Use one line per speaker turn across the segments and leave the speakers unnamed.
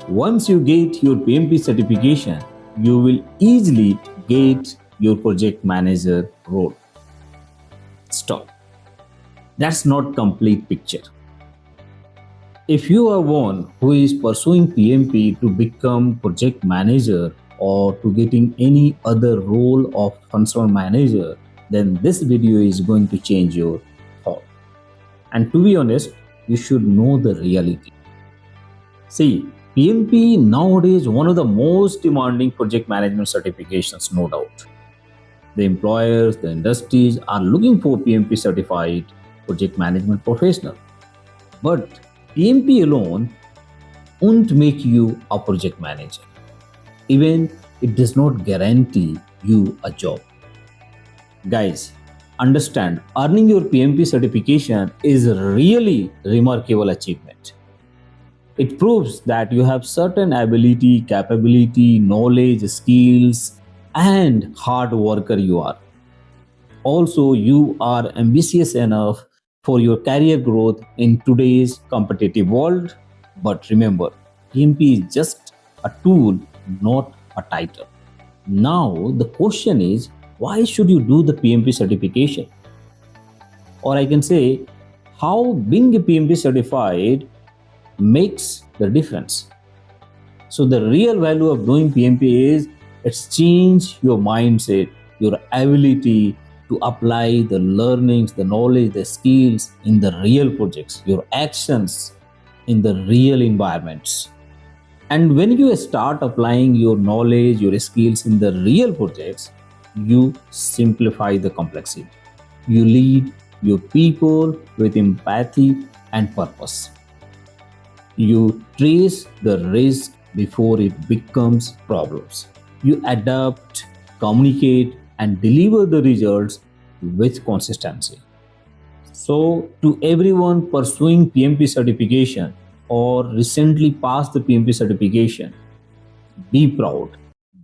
Once you get your PMP certification, you will easily get your project manager role. Stop. That's not complete picture. If you are one who is pursuing PMP to become project manager or to getting any other role of functional manager, then this video is going to change your thought. And to be honest, you should know the reality. See, PMP nowadays is one of the most demanding project management certifications, no doubt. The employers, the industries are looking for PMP certified project management professional. But PMP alone won't make you a project manager. Even it does not guarantee you a job. Guys, understand, earning your PMP certification is a really remarkable achievement. It proves that you have certain ability, capability, knowledge, skills, and hard worker you are. Also, you are ambitious enough for your career growth in today's competitive world. But remember, PMP is just a tool, not a title. Now, the question is, why should you do the PMP certification? Or I can say, how being a PMP certified makes the difference. So the real value of doing PMP is it's change your mindset, your ability to apply the learnings, the knowledge, the skills in the real projects, your actions in the real environments. And when you start applying your knowledge, your skills in the real projects, you simplify the complexity. You lead your people with empathy and purpose. You trace the risk before it becomes problems. You adapt, communicate, and deliver the results with consistency. So, to everyone pursuing PMP certification or recently passed the PMP certification, be proud,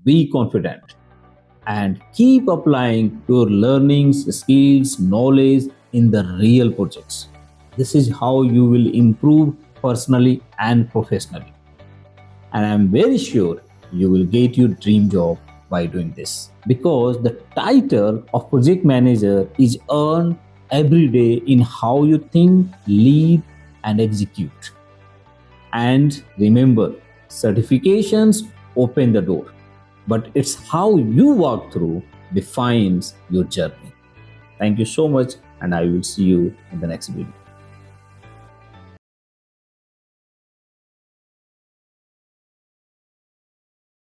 be confident, and keep applying your learnings, skills, knowledge in the real projects. This is how you will improve personally and professionally. And I'm very sure you will get your dream job by doing this, because the title of project manager is earned every day in how you think, lead, and execute. And remember, certifications open the door, but it's how you walk through defines your journey. Thank you so much, and I will see you in the next video.